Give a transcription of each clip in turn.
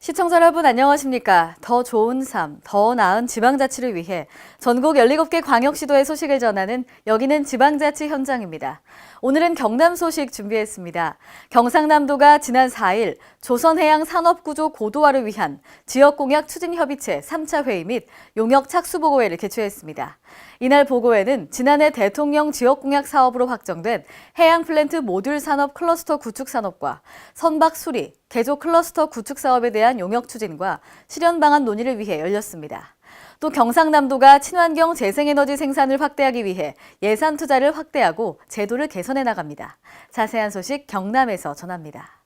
시청자 여러분 안녕하십니까? 더 좋은 삶, 더 나은 지방자치를 위해 전국 17개 광역시도의 소식을 전하는 여기는 지방자치 현장입니다. 오늘은 경남 소식 준비했습니다. 경상남도가 지난 4일 조선해양산업구조 고도화를 위한 지역공약 추진협의체 3차 회의 및 용역 착수보고회를 개최했습니다. 이날 보고회는 지난해 대통령 지역공약 사업으로 확정된 해양플랜트 모듈 산업 클러스터 구축 산업과 선박 수리, 개조 클러스터 구축 사업에 대한 용역 추진과 실현 방안 논의를 위해 열렸습니다. 또 경상남도가 친환경 재생에너지 생산을 확대하기 위해 예산 투자를 확대하고 제도를 개선해 나갑니다. 자세한 소식 경남에서 전합니다.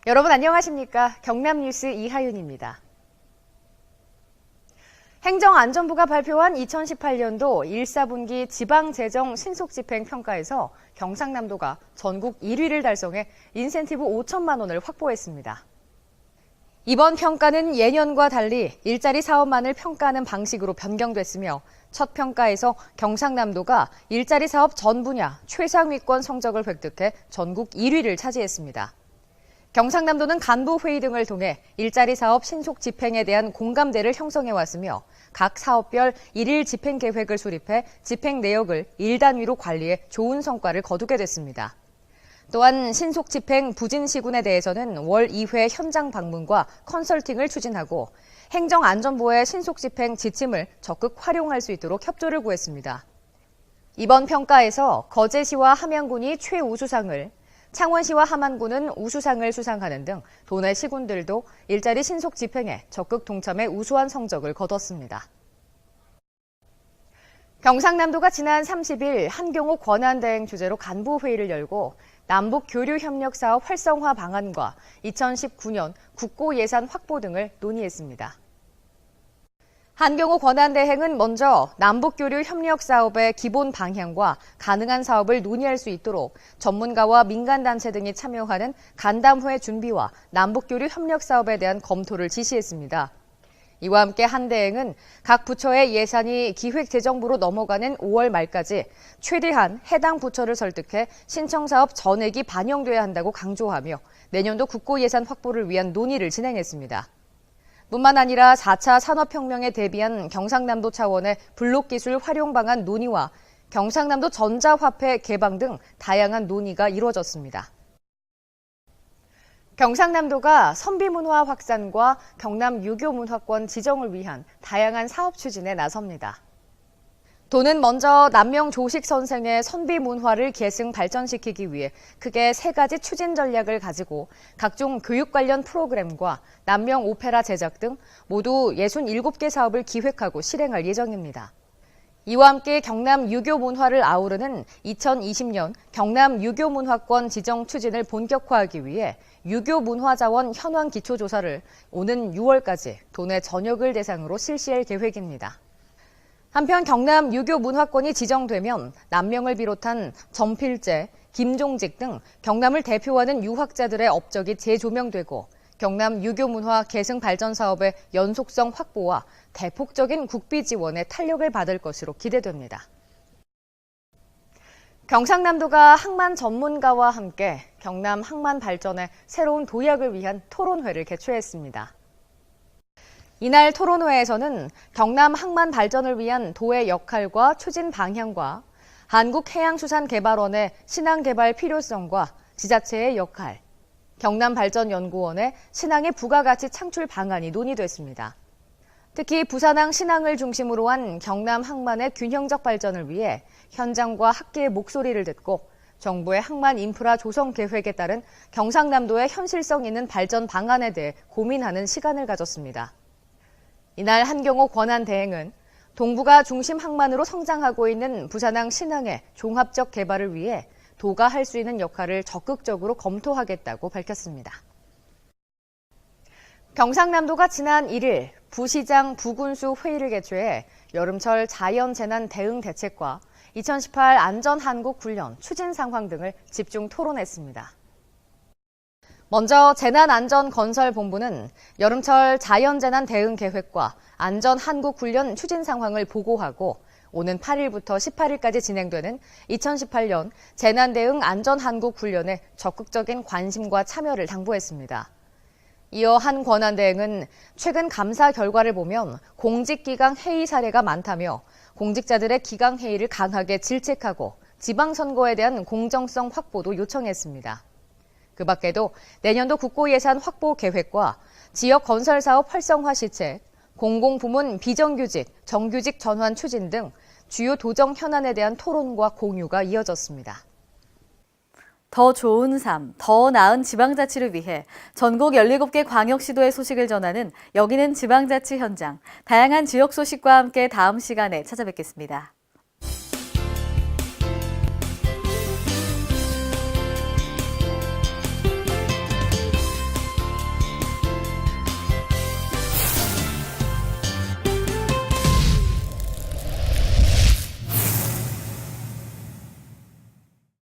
여러분 안녕하십니까? 경남뉴스 이하윤입니다. 행정안전부가 발표한 2018년도 1사분기 지방재정 신속집행평가에서 경상남도가 전국 1위를 달성해 인센티브 5천만 원을 확보했습니다. 이번 평가는 예년과 달리 일자리 사업만을 평가하는 방식으로 변경됐으며 첫 평가에서 경상남도가 일자리 사업 전 분야 최상위권 성적을 획득해 전국 1위를 차지했습니다. 경상남도는 간부회의 등을 통해 일자리 사업 신속 집행에 대한 공감대를 형성해왔으며 각 사업별 일일 집행 계획을 수립해 집행 내역을 1단위로 관리해 좋은 성과를 거두게 됐습니다. 또한 신속 집행 부진 시군에 대해서는 월 2회 현장 방문과 컨설팅을 추진하고 행정안전부의 신속 집행 지침을 적극 활용할 수 있도록 협조를 구했습니다. 이번 평가에서 거제시와 함양군이 최우수상을, 창원시와 함안군은 우수상을 수상하는 등 도내 시군들도 일자리 신속 집행에 적극 동참해 우수한 성적을 거뒀습니다. 경상남도가 지난 30일 한경호 권한대행 주재로 간부회의를 열고 남북교류협력사업 활성화 방안과 2019년 국고예산 확보 등을 논의했습니다. 한경호 권한대행은 먼저 남북교류 협력 사업의 기본 방향과 가능한 사업을 논의할 수 있도록 전문가와 민간단체 등이 참여하는 간담회 준비와 남북교류 협력 사업에 대한 검토를 지시했습니다. 이와 함께 한 대행은 각 부처의 예산이 기획재정부로 넘어가는 5월 말까지 최대한 해당 부처를 설득해 신청사업 전액이 반영돼야 한다고 강조하며 내년도 국고예산 확보를 위한 논의를 진행했습니다. 뿐만 아니라 4차 산업혁명에 대비한 경상남도 차원의 블록기술 활용 방안 논의와 경상남도 전자화폐 개방 등 다양한 논의가 이루어졌습니다. 경상남도가 선비문화 확산과 경남 유교문화권 지정을 위한 다양한 사업 추진에 나섭니다. 도는 먼저 남명 조식 선생의 선비문화를 계승 발전시키기 위해 크게 3가지 추진 전략을 가지고 각종 교육 관련 프로그램과 남명 오페라 제작 등 모두 67개 사업을 기획하고 실행할 예정입니다. 이와 함께 경남 유교문화를 아우르는 2020년 경남 유교문화권 지정 추진을 본격화하기 위해 유교문화자원 현황 기초조사를 오는 6월까지 도내 전역을 대상으로 실시할 계획입니다. 한편 경남 유교문화권이 지정되면 남명을 비롯한 전필제, 김종직 등 경남을 대표하는 유학자들의 업적이 재조명되고 경남 유교문화 계승 발전 사업의 연속성 확보와 대폭적인 국비 지원에 탄력을 받을 것으로 기대됩니다. 경상남도가 항만 전문가와 함께 경남 항만 발전의 새로운 도약을 위한 토론회를 개최했습니다. 이날 토론회에서는 경남 항만 발전을 위한 도의 역할과 추진 방향과 한국해양수산개발원의 신항개발 필요성과 지자체의 역할, 경남발전연구원의 신항의 부가가치 창출 방안이 논의됐습니다. 특히 부산항 신항을 중심으로 한 경남 항만의 균형적 발전을 위해 현장과 학계의 목소리를 듣고 정부의 항만 인프라 조성 계획에 따른 경상남도의 현실성 있는 발전 방안에 대해 고민하는 시간을 가졌습니다. 이날 한경호 권한대행은 동부가 중심 항만으로 성장하고 있는 부산항 신항의 종합적 개발을 위해 도가 할 수 있는 역할을 적극적으로 검토하겠다고 밝혔습니다. 경상남도가 지난 1일 부시장 부군수 회의를 개최해 여름철 자연재난 대응 대책과 2018 안전한국훈련 추진 상황 등을 집중 토론했습니다. 먼저 재난안전건설본부는 여름철 자연재난 대응 계획과 안전한국훈련 추진 상황을 보고하고 오는 8일부터 18일까지 진행되는 2018년 재난대응 안전한국훈련에 적극적인 관심과 참여를 당부했습니다. 이어 한 권한대행은 최근 감사 결과를 보면 공직기강 해이 사례가 많다며 공직자들의 기강 해이를 강하게 질책하고 지방선거에 대한 공정성 확보도 요청했습니다. 그 밖에도 내년도 국고예산 확보 계획과 지역 건설사업 활성화 시책, 공공부문 비정규직, 정규직 전환 추진 등 주요 도정 현안에 대한 토론과 공유가 이어졌습니다. 더 좋은 삶, 더 나은 지방자치를 위해 전국 17개 광역시도의 소식을 전하는 여기는 지방자치 현장. 다양한 지역 소식과 함께 다음 시간에 찾아뵙겠습니다.